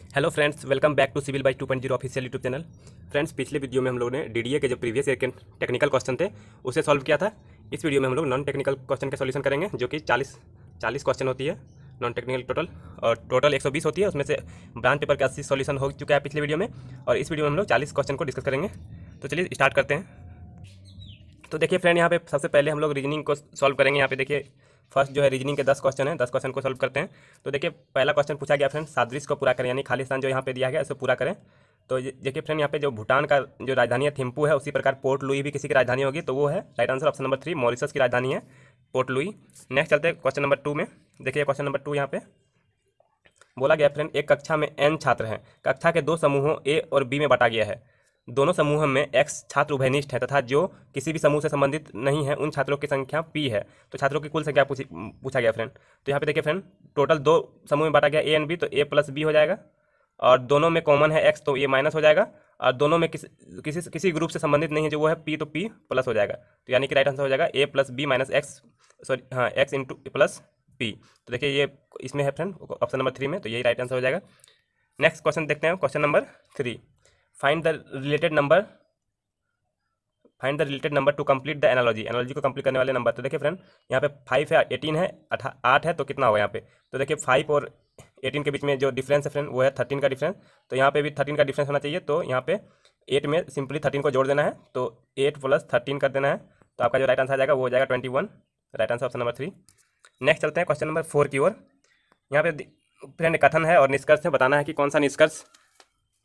Hello friends, welcome back to civil by 2.0 official YouTube channel. Friends, पिछले video में हम लोगों ने डीडीए के जो प्रीवियस ईयर के टेक्निकल क्वेश्चन थे उसे सॉल्व किया था। इस वीडियो में हम लोग नॉन टेक्निकल क्वेश्चन का सॉल्यूशन करेंगे, जो कि 40 क्वेश्चन होती है नॉन टेक्निकल टोटल, और टोटल 120 होती है। उसमें से ब्रांच पेपर का 80 सॉल्यूशन हो चुका है पिछले वीडियो में, और इस वीडियो में हम लोग 40 क्वेश्चन को डिस्कस करेंगे। तो चलिए स्टार्ट करते हैं। तो देखिए फ्रेंड, यहाँ पे सबसे पहले हम लोग रीजनिंग को सॉल्व करेंगे। यहाँ पे देखिए फर्स्ट जो है रीजनिंग के 10 क्वेश्चन है, 10 क्वेश्चन को सॉल्व करते हैं। तो देखिए पहला क्वेश्चन पूछा गया फ्रेंड, सादृश्य को पूरा करें, यानी खाली स्थान जो यहाँ पे दिया गया उसे पूरा करें। तो देखिए फ्रेंड, यहाँ पे जो भूटान का जो राजधानी है थिम्पू है, उसी प्रकार पोर्ट लुई भी किसी की राजधानी होगी, तो वो है right answer option number 3, Mauritius की राजधानी है पोर्ट लुई। नेक्स्ट चलते हैं क्वेश्चन नंबर 2 में। देखिए क्वेश्चन नंबर 2 यहाँ पे बोला गया फ्रेंड, एक कक्षा में n छात्र हैं, कक्षा के दो समूहों ए और बी में बांटा गया है। दोनों समूहों में x छात्र उभयनिष्ठ है तथा जो किसी भी समूह से संबंधित नहीं है उन छात्रों की संख्या p है। तो छात्रों की कुल संख्या पूछा गया फ्रेंड। तो यहाँ पे देखिए फ्रेंड, टोटल दो समूह में बांटा गया ए एंड बी, तो a प्लस बी हो जाएगा, और दोनों में कॉमन है x, तो ये माइनस हो जाएगा, और दोनों में किसी ग्रुप से संबंधित नहीं है जो वो है p, तो p प्लस हो जाएगा। तो यानी कि राइट आंसर हो जाएगा a plus B minus X, sorry हाँ, x इंटू प्लस पी। तो देखिए ये इसमें है फ्रेंड ऑप्शन नंबर 3 में, तो यही राइट आंसर हो जाएगा। नेक्स्ट क्वेश्चन देखते हैं, question number 3। Find the related number find the related number two complete the analogy, analogy को कंप्लीट करने वाले नंबर। तो देखिए फ्रेंड, यहाँ पे 5 है, 18 है, 8 है, तो कितना होगा यहाँ पे। तो देखिए 5 और 18 के बीच में जो डिफरेंस है फ्रेंड वो है 13 का डिफरेंस। तो यहाँ पे भी 13 का डिफरेंस होना चाहिए, तो यहाँ पे 8 में सिंपली 13 को जोड़ देना है, तो 8 प्लस 13 कर देना है। तो आपका जो राइट आंसर आ जाएगा वो हो जाएगा 21, right answer option number 3। Next चलते हैं क्वेश्चन नंबर 4 की ओर। यहाँ पे फ्रेंड कथन है और निष्कर्ष है, बताना है कि कौन सा निष्कर्ष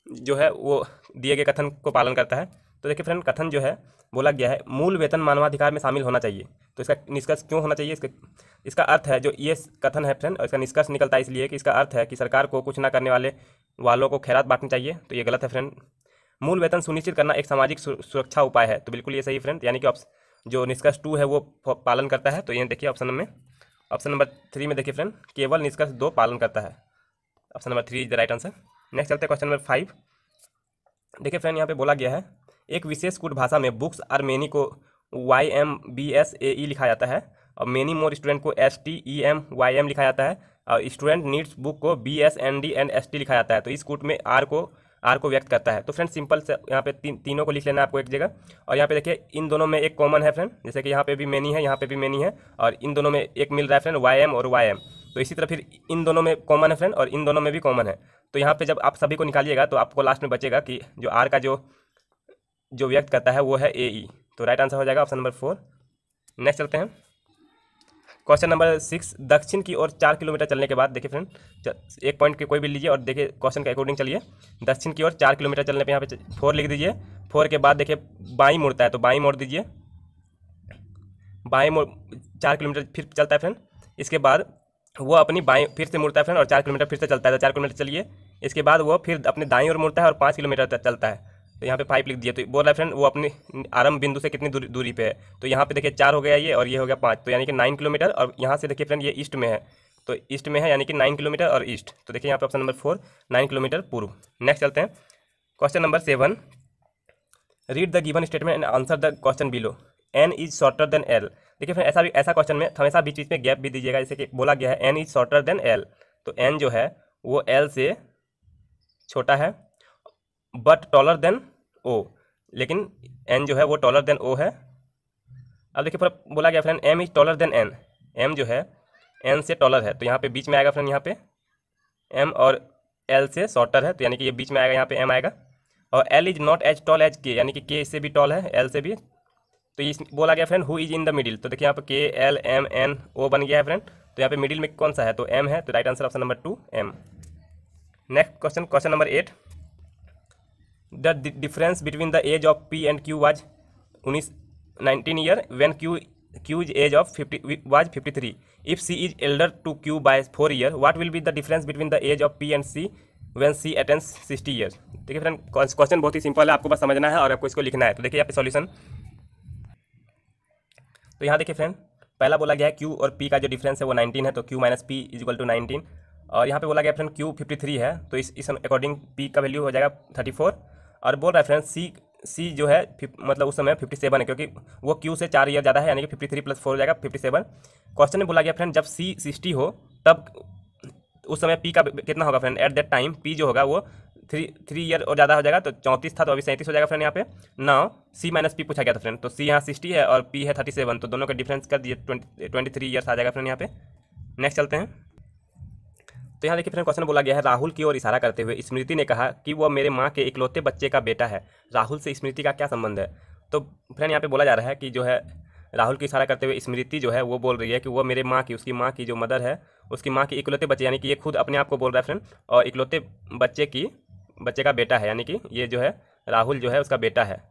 जो है वो दिए गए कथन को पालन करता है। तो देखिए फ्रेंड, कथन जो है बोला गया है, मूल वेतन मानवाधिकार में शामिल होना चाहिए। तो इसका निष्कर्ष क्यों होना चाहिए, इसका अर्थ है, जो ये कथन है फ्रेंड, और इसका निष्कर्ष निकलता है इसलिए कि इसका अर्थ है कि सरकार को कुछ ना करने वालों को खैरात बांटनी चाहिए। तो ये गलत है फ्रेंड। मूल वेतन सुनिश्चित करना एक सामाजिक सुरक्षा उपाय है, तो बिल्कुल ये सही फ्रेंड, यानी कि जो निष्कर्ष 2 है वो पालन करता है। तो ये देखिए ऑप्शन नंबर 3 में देखिए फ्रेंड, केवल निष्कर्ष 2 पालन करता है। Option number 3 is the right answer. Next चलते हैं क्वेश्चन नंबर 5। देखिए फ्रेंड, यहाँ पे बोला गया है, एक विशेष कूट भाषा में बुक्स आर मेनी को YMBSAE लिखा जाता है, और मेनी मोर स्टूडेंट को STEMYM लिखा जाता है, और स्टूडेंट नीड्स बुक को BSND एंड ST लिखा जाता है। तो इस कूट में आर को व्यक्त करता है। तो फ्रेंड सिंपल से यहाँ पे तीनों को लिख लेना है आपको एक जगह। और यहाँ पे देखिए इन दोनों में एक कॉमन है फ्रेंड, जैसे कि यहाँ पे भी मेनी है, यहाँ पे भी मेनी है, और इन दोनों में एक मिल रहा है फ्रेंड YM और YM। तो इसी तरह फिर इन दोनों में कॉमन है फ्रेंड, और इन दोनों में भी कॉमन है। तो यहाँ पे जब आप सभी को निकालिएगा तो आपको लास्ट में बचेगा कि जो आर का जो व्यक्त करता है वो है AE। तो राइट आंसर हो जाएगा ऑप्शन नंबर 4। नेक्स्ट चलते हैं क्वेश्चन नंबर 6। दक्षिण की ओर 4 किलोमीटर चलने के बाद, देखिए फ्रेंड एक पॉइंट के कोई भी लीजिए और देखिए क्वेश्चन के अकॉर्डिंग चलिए। दक्षिण की ओर 4 किलोमीटर चलने पे यहाँ पे 4 लिख दीजिए। 4 के बाद देखिए बाईं मुड़ता है, तो बाईं मोड़ दीजिए। बाईं मोड़ 4 किलोमीटर फिर चलता है फ्रेंड। इसके बाद वो अपनी बाईं फिर से मुड़ता है फ्रेंड, और 4 किलोमीटर फिर से चलता है, तो 4 किलोमीटर चलिए। इसके बाद वो फिर अपने दाईं ओर मुड़ता है और 5 किलोमीटर तक चलता है। तो यहाँ पे 5 लिख दिए। तो बोल रहा है फ्रेंड वो अपनी आरंभ बिंदु से कितनी दूरी पे है। तो यहाँ पे देखिए 4 हो गया ये, और ये हो गया 5, तो यानी कि 9 किलोमीटर। और यहाँ से देखिए फ्रेंड ये ईस्ट में है, तो ईस्ट में है यानी कि 9 किलोमीटर और ईस्ट। तो देखिए यहाँ पे ऑप्शन नंबर 4, 9 किलोमीटर पूर्व। नेक्स्ट चलते हैं question number 7। Read the given statement and answer the question below. N is shorter than L। देखिए फ्रेंड ऐसा क्वेश्चन में हमेशा बीच बीच में गैप भी दीजिएगा, जैसे कि बोला गया है N is shorter than L। तो N जो है वो L से छोटा है, बट टॉलर देन O, लेकिन N जो है वो टॉलर देन O है। अब देखिए बोला गया friend M is taller than N, M जो है N से टॉलर है, तो यहाँ पे बीच में आएगा फ्रेंड, यहाँ पे M और L से शॉर्टर है, तो यानी कि ये बीच में आएगा, यहाँ पे M आएगा। और L is not as tall as K, यानी कि K इससे भी टॉल है, L से भी। तो इस बोला गया friend who is in the middle. तो देखिए यहाँ पे KLMNO बन गया है फ्रेंड, तो यहाँ पे मिडिल में कौन सा है, तो M है। तो right answer option number 2 M। Next question number 8। The difference between the age of P and Q was 19 year when Q's age of 53। If C is elder to Q by 4 year, what will be the difference between the age of P and C when C attains 60 years. देखिए friend question बहुत ही simple है, आपको बस समझना है और आपको इसको लिखना है। तो देखिए यहाँ पे सॉल्यूशन, तो यहाँ देखिए फ्रेंड पहला बोला गया है Q और P का जो डिफरेंस है वो 19 है, तो Q minus P is equal to 19। और यहाँ पे बोला गया फ्रेंड Q 53 है, तो इस अकॉर्डिंग P का वैल्यू हो जाएगा 34। और बोल रहा है फ्रेंड C जो है मतलब उस समय 57 है, क्योंकि वो Q से 4 ईयर ज़्यादा है, यानी कि 53 + 4 हो जाएगा 57। क्वेश्चन में बोला गया फ्रेंड जब C 60 हो तब उस समय पी का कितना होगा friend, at that time P जो होगा वो 3 ईयर और ज़्यादा हो जाएगा, तो 34 था तो अभी 37 हो जाएगा फ्रेंड यहाँ पे। नाउ सी माइनस पी पूछा गया था फ्रेंड, तो सी यहाँ 60 है और पी है 37, तो दोनों का डिफरेंस कर दिए 23 ईयर्स आ जाएगा फ्रेंड यहाँ पे। नेक्स्ट चलते हैं। तो यहाँ देखिए फ्रेंड क्वेश्चन बोला गया है, राहुल की ओर इशारा करते हुए स्मृति ने कहा कि वह मेरे माँ के इकलौते बच्चे का बेटा है। राहुल से स्मृति का क्या संबंध है? तो फ्रेंड यहाँ पे बोला जा रहा है कि जो है राहुल की इशारा करते हुए स्मृति जो है वो बोल रही है कि वो मेरे माँ की, उसकी माँ की जो मदर है उसकी माँ की इकलौते बच्चे, यानी कि ये खुद अपने आप को बोल रहा है फ्रेंड, और इकलौते बच्चे का बेटा है, यानी कि ये जो है राहुल जो है उसका बेटा है।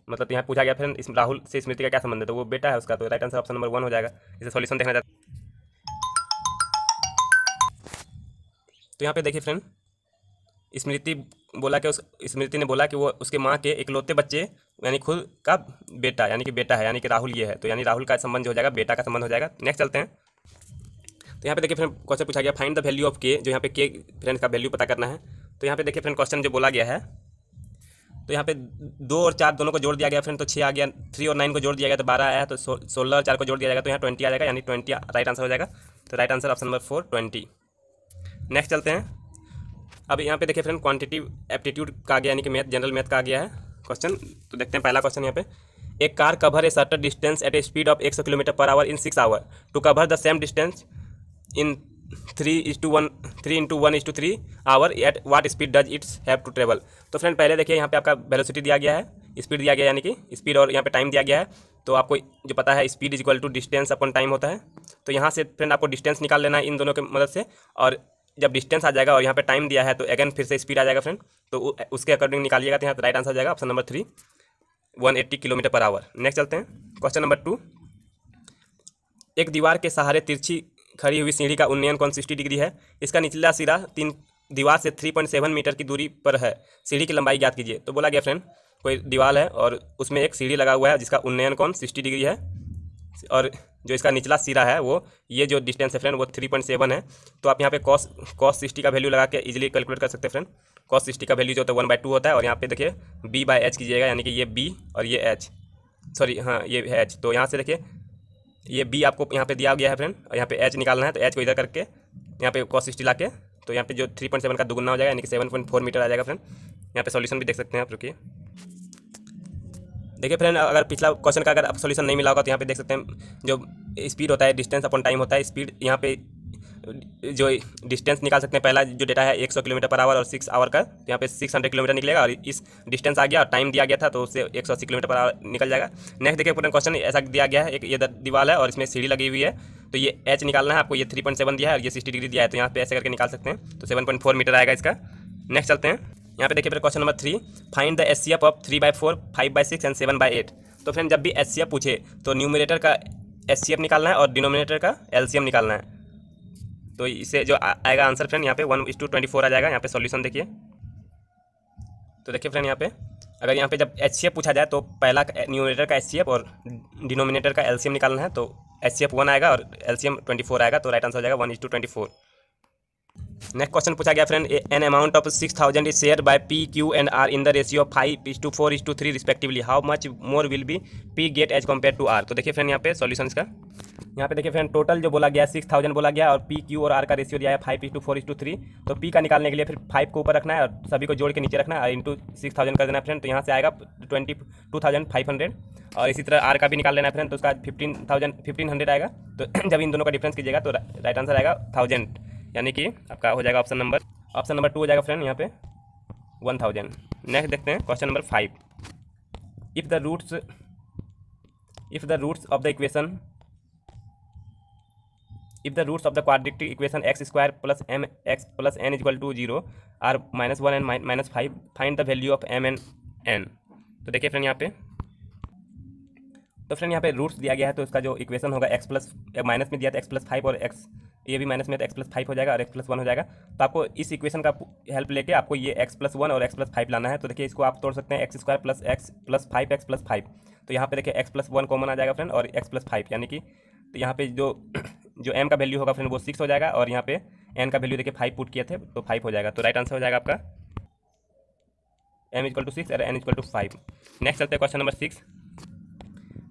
मतलब यहाँ पूछा गया फ्रेंड इस राहुल से स्मृति का क्या संबंध है, तो वो बेटा है उसका, तो राइट आंसर ऑप्शन नंबर 1 हो जाएगा। इसे सॉल्यूशन देखना चाहते हैं तो यहाँ पे देखिए फ्रेंड स्मृति ने बोला कि वो उसके माँ के इकलौते बच्चे यानी खुद का बेटा, यानी कि बेटा है, यानी कि राहुल ये है, तो यानी राहुल का संबंध हो जाएगा, बेटा का संबंध हो जाएगा। नेक्स्ट चलते हैं। तो यहाँ पे देखिए फ्रेंड क्वेश्चन पूछा गया फाइंड द वैल्यू ऑफ के, जो यहाँ पे के फ्रेंड का वैल्यू पता करना है। तो यहाँ पे देखिए फ्रेंड क्वेश्चन जो बोला गया है, तो यहाँ पे 2 और 4 दोनों को जोड़ दिया गया फ्रेंड, तो 6 आ गया, 3 और 9 को जोड़ दिया गया तो 12 आया, तो 16 और 4 को जोड़ दिया जाएगा तो यहाँ 20 आ जाएगा, यानी 20 राइट आंसर हो जाएगा। तो right answer option number 4 20। Next चलते हैं। अब यहाँ पे देखिए फ्रेंड क्वांटिटिव एप्टीट्यूड का आ गया, यानी कि मैथ, जनरल मैथ का आ गया है क्वेश्चन। तो देखते हैं पहला क्वेश्चन यहाँ पे, एक car cover a certain distance at a speed of 100 kilometre per hour in 6 hour to cover the same distance in 3:1:3 hour at what speed does it's have to travel. तो friend पहले देखिए यहाँ पे आपका velocity दिया गया है, speed दिया गया है, यानी कि स्पीड और यहाँ पे टाइम दिया गया है। तो आपको जो पता है speed is equal to distance upon time होता है, तो यहाँ से फ्रेंड आपको डिस्टेंस निकाल लेना है इन दोनों की मदद से, और जब डिस्टेंस आ जाएगा और यहाँ पे टाइम दिया है तो अगेन फिर से स्पीड आ जाएगा फ्रेंड, तो उसके अकॉर्डिंग निकालिएगा, तो यहाँ राइट आंसर आ जाएगा option number 3 180 kilometre per our. Next चलते हैं क्वेश्चन नंबर 2, एक दीवार के सहारे तिरछी खड़ी हुई सीढ़ी का उन्नयन कोण 60 डिग्री है, इसका निचला सिरा दीवार से 3.7 मीटर की दूरी पर है, सीढ़ी की लंबाई ज्ञात कीजिए। तो बोला गया फ्रेंड कोई दीवार है और उसमें एक सीढ़ी लगा हुआ है जिसका उन्नयन कोण 60 डिग्री है, और जो इसका निचला सिरा है वो ये जो डिस्टेंस है फ्रेंड वो 3.7 है। तो आप यहाँ पे cos 60 का वैल्यू लगा के इजीली कैलकुलेट कर सकते हैं फ्रेंड। cos 60 का वैल्यू जो होता है 1/2 होता है, और यहाँ पे देखिए b/h कीजिएगा, यानी कि ये b और ये h, सॉरी हाँ ये h, तो यहाँ से देखिए ये b आपको यहाँ पे दिया गया है फ्रेंड, और यहाँ पे h निकालना है, तो h को इधर करके यहाँ पे cos 60 ला के, तो यहाँ पे जो 3.7 का दुगुना हो जाएगा, यानी कि 7.4 मीटर आ जाएगा फ्रेंड। यहाँ पे सॉल्यूशन भी देख सकते हैं आप, रुकिए देखिए फ्रेंड, अगर पिछला क्वेश्चन का अगर आप सॉल्यूशन नहीं मिला होगा तो यहाँ पे देख सकते हैं जो स्पीड होता है डिस्टेंस अपॉन टाइम होता है, स्पीड यहाँ पे जो डिस्टेंस निकाल सकते हैं, पहला जो डेटा है 100 किलोमीटर पर आवर और 6 आवर का, तो यहाँ पे 600 किलोमीटर निकलेगा, और इस डिस्टेंस आ गया और टाइम दिया गया था तो उससे 180 किलोमीटर पर आवर निकल जाएगा। नेक्स्ट देखिए पूरा क्वेश्चन ऐसा दिया गया है, एक ये दीवार है और इसमें सीढ़ी लगी हुई है, तो ये h निकालना है आपको, ये 3.7 दिया है और ये 60 डिग्री दिया है, तो यहाँ पे ऐसे करके निकाल सकते हैं, तो 7.4 मीटर आएगा इसका। नेक्स्ट चलते हैं, यहाँ पे देखिए फिर question number 3, find the HCF of 3/4 5/6 and 7/8। तो फ्रेंड जब भी एचसीएफ पूछे तो न्यूमरेटर का एचसीएफ निकालना है और डिनोमिनेटर का एलसीएम निकालना है, तो इसे जो आएगा आंसर फ्रेंड यहाँ पे 1:24 आ जाएगा। यहाँ पे सॉल्यूशन देखिए, तो देखिए फ्रेंड यहाँ पे अगर यहाँ पे जब एचसीएफ पूछा जाए तो पहला न्यूमरेटर का एचसीएफ और डिनोमिनेटर का एलसीएम निकालना है, तो एचसीएफ 1 आएगा और एलसीएम 24 आएगा, तो राइट आंसर हो जाएगा 1:24। नेक्स्ट क्वेश्चन पूछा गया friend, an amount of 6000 is share by P Q and R in the ratio of 5:4:3 respectively, how much more will be P get as compare to R. तो देखिए friend यहाँ पे solution इसका, यहाँ पे देखिए फ्रेंड टोटल जो बोला गया 6000 बोला गया और पी क्यू और आर का रेशियो दिया है 5:4:3, तो पी का निकालने के लिए फिर 5 को ऊपर रखना है और सभी को जोड़ के नीचे रखना है और इंटू 6000 कर देना है फ्रेंड, तो यहाँ से आएगा 22,500, और इसी तरह आर का भी निकाल लेना है फ्रेंड, तो उसका 1500 आएगा, तो जब इन दोनों का डिफरेंस कीजिएगा तो राइट आंसर आएगा 1000, यानी कि आपका हो जाएगा ऑप्शन नंबर 2 हो जाएगा फ्रेंड यहाँ पे 1000। नेक्स्ट देखते हैं question number 5, if the roots of the equation if the roots of the quadratic equation x square plus mx plus n is equal to 0 are -1 and -5, find the value of m and n। तो देखिए friend यहाँ पे, तो friend यहाँ पे roots दिया गया है, तो इसका जो इक्वेशन होगा x प्लस माइनस में दिया था x+5 और x ये भी माइनस में तो x+5 हो जाएगा और x+1 हो जाएगा, तो आपको इस इक्वेशन का हेल्प लेके आपको ये x+1 और x+5 लाना है। तो देखिए इसको आप तोड़ सकते हैं x² + x + 5x + 5, तो यहाँ पे देखिए x+1 कॉमन आ जाएगा फ्रेंड और x+5, यानी कि तो यहाँ पे जो m का वैल्यू होगा फ्रेंड वो 6 हो जाएगा, और यहाँ पे n का वैल्यू देखिए 5 पुट किए थे तो 5 हो जाएगा, तो राइट आंसर हो जाएगा आपका m = 6 और n = 5। नेक्स्ट चलते हैं क्वेश्चन नंबर 6,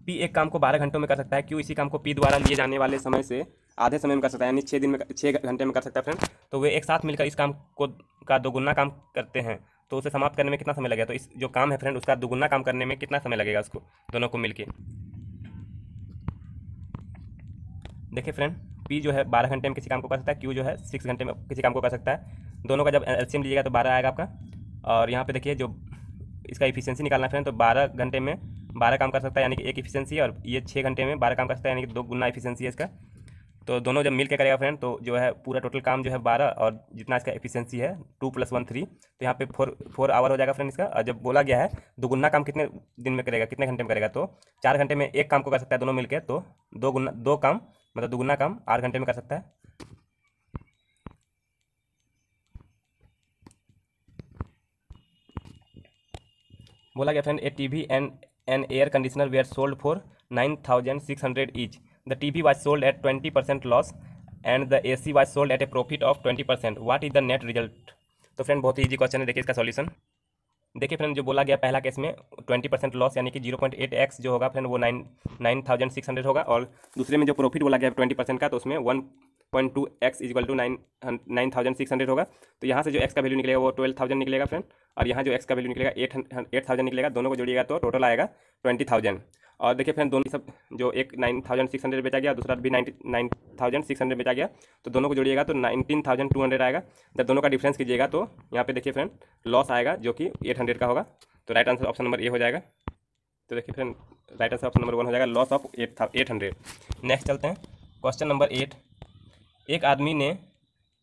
P एक काम को 12 घंटों में कर सकता है, Q इसी काम को P द्वारा लिए जाने वाले समय से आधे समय में कर सकता है, यानी 6 दिन में 6 घंटे में कर सकता है फ्रेंड। तो वे एक साथ मिलकर इस काम को का दोगुना काम करते हैं, तो उसे समाप्त करने में कितना समय लगेगा। तो इस जो काम है फ्रेंड उसका दोगुना काम करने में कितना समय लगेगा उसको, दोनों को मिलके। देखिए फ्रेंड, पी जो है 12 घंटे में किसी काम को कर सकता है, क्यू जो है 6 घंटे में किसी काम को कर सकता है। दोनों का जब एलसीएम लीजिएगा तो 12 आएगा आपका। और यहाँ पे देखिए जो इसका इफिशियंसी निकालना है फ्रेंड, तो 12 घंटे में 12 काम कर सकता है यानी कि एक इफिशियंसी, और ये 6 घंटे में 12 काम कर सकता है यानी कि 2 गुना इफिशियंसी है इसका। तो दोनों जब मिल के करेगा फ्रेंड तो जो है पूरा टोटल काम जो है 12, और जितना इसका एफिशिएंसी है 2 + 1 3, तो यहाँ पे 4 आवर हो जाएगा फ्रेंड इसका। और जब बोला गया है दोगुना काम कितने दिन में करेगा, कितने घंटे में करेगा, तो 4 घंटे में एक काम को कर सकता है दोनों मिलकर, तो 2 काम मतलब दोगुना काम 8 घंटे में कर सकता है। बोला गया friend a TV and an air conditioner were sold for 9,600 each. The TV was sold at 20% loss and the AC was sold at a profit of 20%। What is the net result. तो friend बहुत ही easy question है, देखिए इसका solution. देखिए friend जो बोला गया पहला केस में 20% लॉस यानी कि 0.8x जो होगा फ्रेंड वो 9,600 होगा, और दूसरे में जो प्रॉफिट बोला गया 20% का, तो उसमें 1.2x = 9,600 होगा। तो यहाँ से जो x का वैल्यू निकलेगा वो 12,000 निकलेगा फ्रेंड, और यहाँ जो x का वैल्यू निकलेगा 8,000 निकलेगा। दोनों को जोड़िएगा तो टोटल आएगा 20,000। और देखिए फ्रेंड दोनों सब जो एक 9,600 बेचा गया, दूसरा भी 9,600 बेचा गया, तो दोनों को जोड़िएगा तो 19,200 आएगा। जब दोनों का डिफरेंस कीजिएगा तो यहाँ पे देखिए फ्रेंड लॉस आएगा जो कि 800 का होगा। तो right answer option number A हो जाएगा। तो देखिए friend right answer option number 1 हो जाएगा, लॉस ऑफ 800। नेक्स्ट चलते हैं क्वेश्चन नंबर 8। एक आदमी ने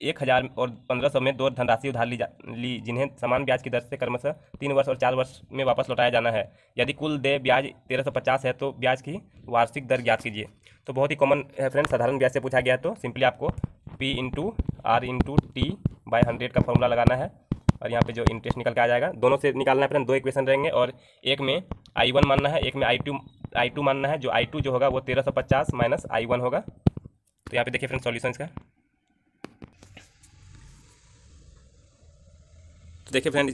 1,000 और 1,500 में 2 धनराशि उधार ली जिन्हें समान ब्याज की दर से क्रमशः 3 वर्ष और 4 वर्ष में वापस लौटाया जाना है। यदि कुल देय ब्याज 1,350 है तो ब्याज की वार्षिक दर ज्ञात कीजिए। तो बहुत ही कॉमन है फ्रेंड, साधारण ब्याज से पूछा गया है, तो सिंपली आपको P × R × T/100 का फॉर्मूला लगाना है, और यहाँ पे जो इंटरेस्ट निकल के आ जाएगा दोनों से निकालना है फ्रेंड। 2 इक्वेशन रहेंगे, और एक में I1 मानना है, एक में I2 मानना है। जो I2 जो होगा वो 1,350 माइनस I1 होगा। तो यहाँ पे देखिए फ्रेंड सॉल्यूशन इसका। तो देखिए फ्रेंड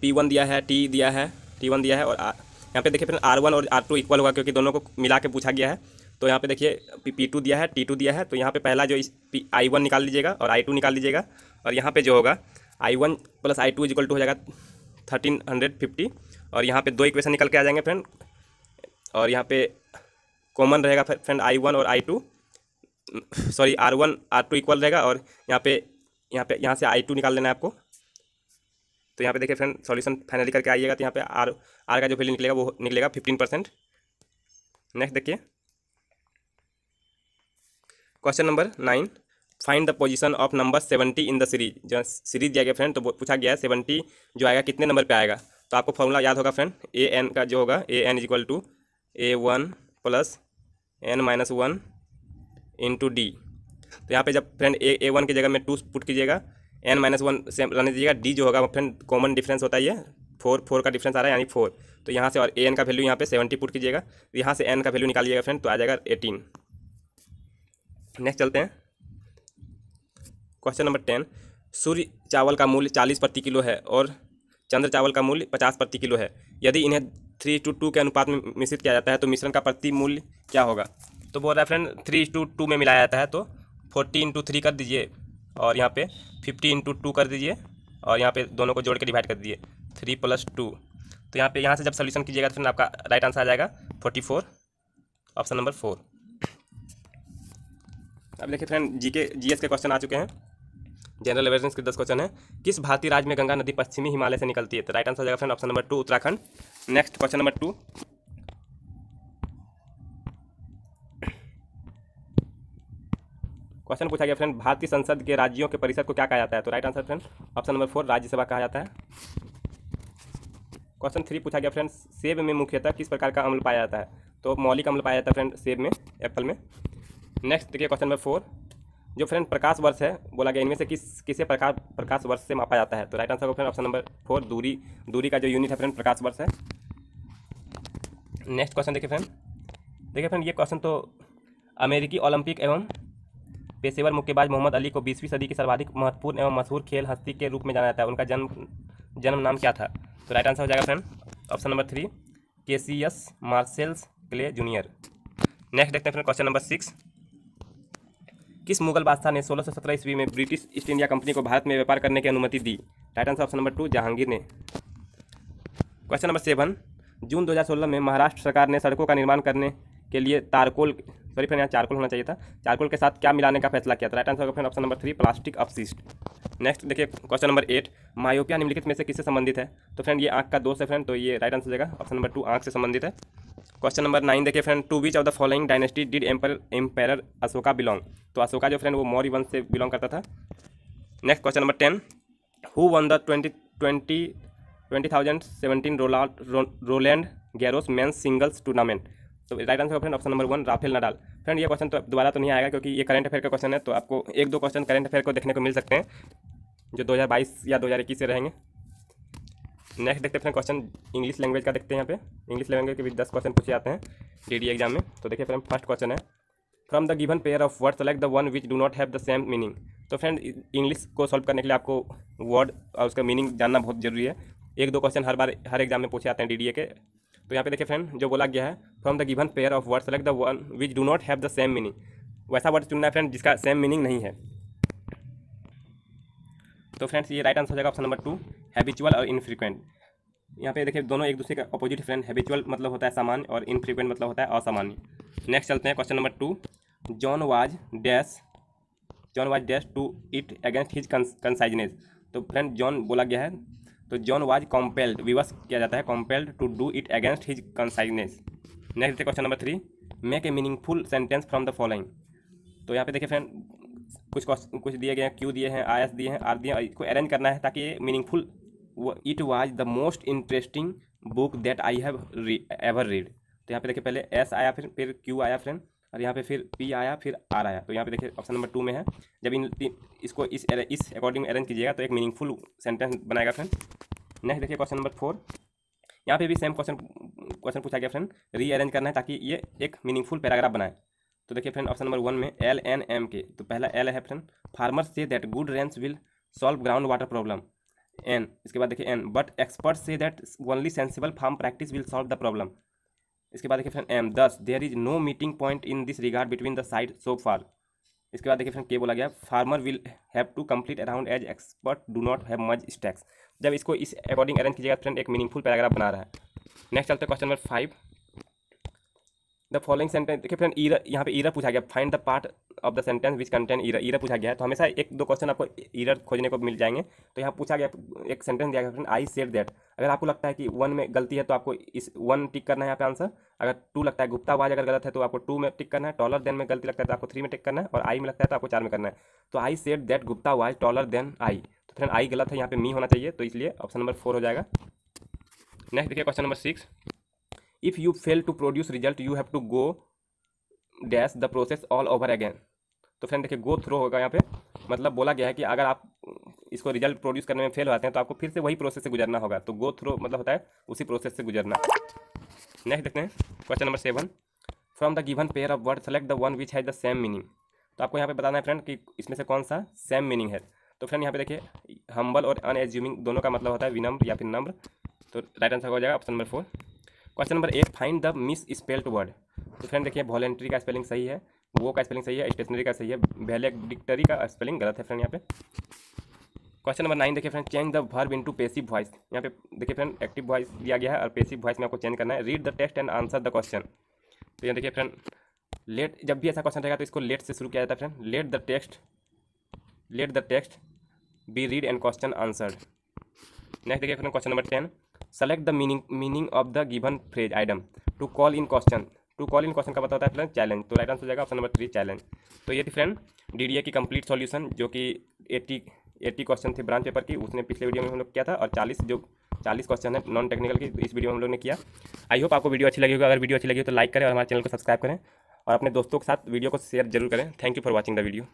P1 दिया है, T1 दिया है, और यहाँ पे देखिए फ्रेंड R1 और R2 इक्वल होगा क्योंकि दोनों को मिला के पूछा गया है। तो यहाँ पे देखिए P2 दिया है, T2 दिया है, तो यहाँ पे पहला जो I1 निकाल लीजिएगा और I2 निकाल लीजिएगा, और यहाँ पे जो होगा I1 + I2 = हो जाएगा 1,350, और यहाँ पे 2 इक्वेशन निकल के आ जाएंगे फ्रेंड, और यहाँ पे कॉमन रहेगा फ्रेंड I1 और I2, sorry R1 R2 equal रहेगा, और यहाँ से I2 निकाल लेना है आपको। तो यहाँ पे देखिए फ्रेंड सॉल्यूशन फाइनली करके आइएगा, तो यहाँ पे R का जो वैल्यू निकलेगा वो निकलेगा 15%। नेक्स्ट देखिए question number 9। Find the position of number 70 in the series. जो सीरीज दिया गया फ्रेंड तो पूछा गया है 70 जो आएगा कितने नंबर पे आएगा। तो आपको फॉर्मूला याद होगा फ्रेंड, AN का जो होगा AN = A1 + N-1 × D। तो यहाँ पे जब फ्रेंड A1 की जगह में 2 पुट कीजिएगा, N-1 से रहने दीजिएगा, D जो होगा फ्रेंड कॉमन डिफरेंस होता है, ये 4 का डिफरेंस आ रहा है यानी 4। तो यहाँ से और AN का वैल्यू यहाँ पे 70 पुट कीजिएगा, तो यहाँ से N का वैल्यू निकालिएगा फ्रेंड तो आ जाएगा 18। नेक्स्ट चलते हैं क्वेश्चन नंबर 10। सूर्य चावल का मूल्य 40 प्रति किलो है और चंद्र चावल का मूल्य 50 प्रति किलो है। यदि इन्हें 3:2 के अनुपात में मिश्रित किया जाता है तो मिश्रण का प्रति मूल्य क्या होगा। तो बोल रहा है फ्रेंड 3:2 में मिलाया जाता है, तो 40 × 3 कर दीजिए, और यहाँ पे 50 × 2 कर दीजिए, और यहाँ पे दोनों को जोड़ के डिवाइड कर दीजिए 3 + 2। तो यहाँ से जब सोल्यूशन कीजिएगा तो फ्रेंड आपका राइट आंसर आ जाएगा 44, ऑप्शन नंबर 4। अब देखिए फ्रेंड GS के क्वेश्चन आ चुके हैं। जनरल अवेयरनेस के 10 क्वेश्चन है। किस भारतीय राज्य में गंगा नदी पश्चिमी हिमालय से निकलती है। तो राइट आंसर आ जाएगा friend option number 2 Uttarakhand. Next question number 2। Question पूछा गया फ्रेंड भारतीय संसद के राज्यों के परिषद को क्या कहा जाता है। तो right answer friend option number 4 Rajya Sabha कहा जाता है। क्वेश्चन 3 पूछा गया फ्रेंड सेब में मुख्यतः किस प्रकार का अम्ल पाया जाता है। तो मौलिक अम्ल पाया जाता है फ्रेंड सेब में, एप्पल में। नेक्स्ट देखिए क्वेश्चन नंबर 4। जो फ्रेंड प्रकाश वर्ष है बोला गया इनमें से किसे प्रकाश वर्ष से मापा जाता है। तो राइट आंसर को फ्रेंड ऑप्शन नंबर 4 दूरी का जो यूनिट है फ्रेंड प्रकाश वर्ष है। नेक्स्ट क्वेश्चन देखिए फ्रेंड ये क्वेश्चन तो अमेरिकी ओलंपिक एवं पेशेवर मुक्केबाज मोहम्मद अली को 20वीं सदी की सर्वाधिक महत्वपूर्ण एवं मशहूर खेल हस्ती के रूप में जाना जाता है। उनका जन्म नाम क्या था। तो राइट आंसर हो जाएगा friend option number 3 Cassius Marcel clay junior. Next देखते हैं फ्रेंड क्वेश्चन नंबर 6। किस मुगल बादशाह ने 1617 ईस्वी में ब्रिटिश ईस्ट इंडिया कंपनी को भारत में व्यापार करने की अनुमति दी? Right answer option number 2 Jahangir ने। क्वेश्चन नंबर 7, जून 2016 में महाराष्ट्र सरकार ने सड़कों का निर्माण करने के लिए फ्रेंड यहाँ चारकोल होना चाहिए था, चारकोल के साथ क्या मिलाने का फैसला किया था? Right answer friend option number 3 plastic अपशिष्ट। नेक्स्ट देखिए क्वेश्चन नंबर 8, मायोपिया निम्नलिखित में से किससे संबंधित है? तो फ्रेंड ये आंख का दोष है फ्रेंड, तो ये राइट आंसर हो जाएगा ऑप्शन नंबर 2 आंख से संबंधित है। क्वेश्चन नंबर 9 देखिए friend, to which of the following dynasty did empire Ashoka belong? तो अशोका जो फ्रेंड वो मौर्य वंश से बिलोंग करता था। Next question number 10, who won the 2017 Roland Garros men's singles tournament? तो right answer friend option number 1 Rafael Nadal. Friend ये question तो दोबारा तो नहीं आएगा क्योंकि ये करंट अफेयर का क्वेश्चन है, तो आपको 1-2 क्वेश्चन करंट अफेयर को देखने को मिल सकते हैं जो 2022 या 2021 से रहेंगे। नेक्स्ट देखते हैं फ्रेंड क्वेश्चन इंग्लिश लैंग्वेज का देखते हैं। यहाँ पे इंग्लिश लैंग्वेज के भी 10 क्वेश्चन पूछे जाते हैं डीडी एग्जाम में। तो देखिए फ्रेंड फर्स्ट क्वेश्चन है, from the given pair of word select the one which do not have the same meaning. तो फ्रेंड इंग्लिश को सॉल्व करने के लिए आपको वर्ड और उसका मीनिंग जानना बहुत जरूरी है। 1-2 क्वेश्चन हर एग्जाम में पूछे जाते हैं डीडीए के। तो यहाँ पे देखिए फ्रेंड जो बोला गया है, from the given pair of word select the one which do not have the same meaning, वैसा वर्ड चुनना है फ्रेंड जिसका सेम मीनिंग नहीं है। तो फ्रेंड्स ये राइट आंसर हो जाएगा ऑप्शन नंबर 2 हैबिचुअल और इनफ्रीक्वेंट। यहाँ पे देखिए दोनों एक दूसरे का अपोजिट फ्रेंड, हैबिचुअल मतलब होता है सामान्य और इनफ्रीक्वेंट मतलब होता है असामान्य। नेक्स्ट चलते हैं question number 2, John was dash to it against his consciousness. तो फ्रेंड जॉन बोला गया है, तो जॉन वाज कॉम्पेल्ड, विवश किया जाता है, compelled to do it against his consciousness. Next question number 3, make a meaningful sentence from the following. तो यहाँ पे देखिए फ्रेंड कुछ दिए गए हैं, क्यू दिए हैं, आयस दिए हैं, आर दिए हैं, इसको अरेंज करना है ताकि ये meaningful. It was the most interesting book that I have ever read. तो यहाँ पे देखिए पहले एस आया, फिर क्यू आया फ्रेंड, और यहाँ पे फिर पी आया, फिर आर आया। तो यहाँ पे देखिए ऑप्शन नंबर 2 में है। जब इसको इस अकॉर्डिंग अरेंज कीजिएगा तो एक मीनिंगफुल सेंटेंस बनाएगा फ्रेंड। नेक्स्ट देखिए क्वेश्चन नंबर 4, यहाँ पे भी सेम क्वेश्चन पूछा गया फ्रेंड, रीअरेंज करना है ताकि ये एक मीनिंगफुल पैराग्राफ बनाए। तो देखिए फ्रेंड ऑप्शन नंबर 1 में LNM के, तो पहला L है friend, farmers say that good rains will solve ground water problem. N, इसके बाद देखिए N, but experts say that only sensible farm practice will solve the problem. इसके बाद देखिए friend M, thus there is no meeting point in this regard between the side so far. इसके बाद देखिए friend K बोला गया, farmer will have to complete around as expert do not have much stacks. जब इसको इस according arrange कीजिएगा friend एक मीनिंगफुल पैराग्राफ बना रहा है। नेक्स्ट चलते हैं question number 5, the following sentence. देखिए फ्रेंड ईरा, यहाँ पे ईरा पूछा गया, find the part of the sentence which contain error. Error पूछा गया है तो हमेशा 1-2 क्वेश्चन आपको ईरा खोजने को मिल जाएंगे। तो यहाँ पूछा गया एक सेंटेंस दिया गया फ्रेंड, आई सेड दैट। अगर आपको लगता है कि 1 में गलती है तो आपको इस 1 टिक करना है यहाँ पे आंसर। अगर 2 लगता है, गुप्ता आवाज अगर गलत है तो आपको 2 में टिक करना है। टॉलर देन में गलती लगता है तो आपको 3 में टिक करना है, और आई में लगता है तो आपको 4 में करना है। तो आई सेड दैट गुप्ता आवाज टॉलर देन आई, तो फ्रेंड आई गलत है, यहाँ पे मी होना चाहिए, तो इसलिए ऑप्शन नंबर 4 हो जाएगा। नेक्स्ट देखिए question number 6, if you fail to produce result you have to go dash the process all over again. तो फ्रेंड देखिए गो थ्रो होगा यहाँ पे, मतलब बोला गया है कि अगर आप इसको रिजल्ट प्रोड्यूस करने में फेल हो जाते हैं तो आपको फिर से वही प्रोसेस से गुजरना होगा। तो गो थ्रो मतलब होता है उसी प्रोसेस से गुजरना। नेक्स्ट देखते हैं question number 7, from the given pair of word select the one which has the same meaning. तो आपको यहाँ पे बताना है फ्रेंड कि इसमें से कौन सा सेम मीनिंग है। तो फ्रेंड यहाँ पे देखिए हम्बल और अनएज्यूमिंग दोनों का मतलब होता है विनम्र या फिर नम्र। तो राइट आंसर हो जाएगा option number 4। Question number 8, find the miss spelled word. तो फ्रेंड देखिए वॉलेंट्री का स्पेलिंग सही है, वो का स्पेलिंग सही है, स्टेशनरी का सही है, वैलेडिक्टरी का स्पेलिंग गलत है फ्रेंड यहाँ पे। क्वेश्चन नंबर 9 देखिए friend, change the verb into passive voice. यहाँ पे देखिए फ्रेंड एक्टिव वॉइस दिया गया है और पैसिव वॉइस में आपको चेंज करना है। Read the text and answer the question. तो यहाँ देखिए फ्रेंड लेट, जब भी ऐसा क्वेश्चन रहेगा तो इसको लेट से शुरू किया जाता है friend. Let the text be read and question answered. Next देखिए friend question number 10, select the meaning of the given phrase item to call in question. To call in question का मतलब होता है फ्रेंड चैलेंज। तो right answer हो जाएगा option number 3 challenge. तो ये थी फ्रेंड डीडीए की कंप्लीट सॉल्यूशन जो कि 80 क्वेश्चन थे ब्रांच पेपर की, उसने पिछले वीडियो में हम लोग किया था, और 40 क्वेश्चन है नॉन टेक्निकल की इस वीडियो में हम लोग ने किया। आई होप आपको वीडियो अच्छी लगी होगी। अगर वीडियो अच्छी लगी हो तो लाइक करें और हमारे चैनल को सब्सक्राइब करें और अपने दोस्तों के साथ वीडियो को शेयर जरूर करें। Thank you for watching the video.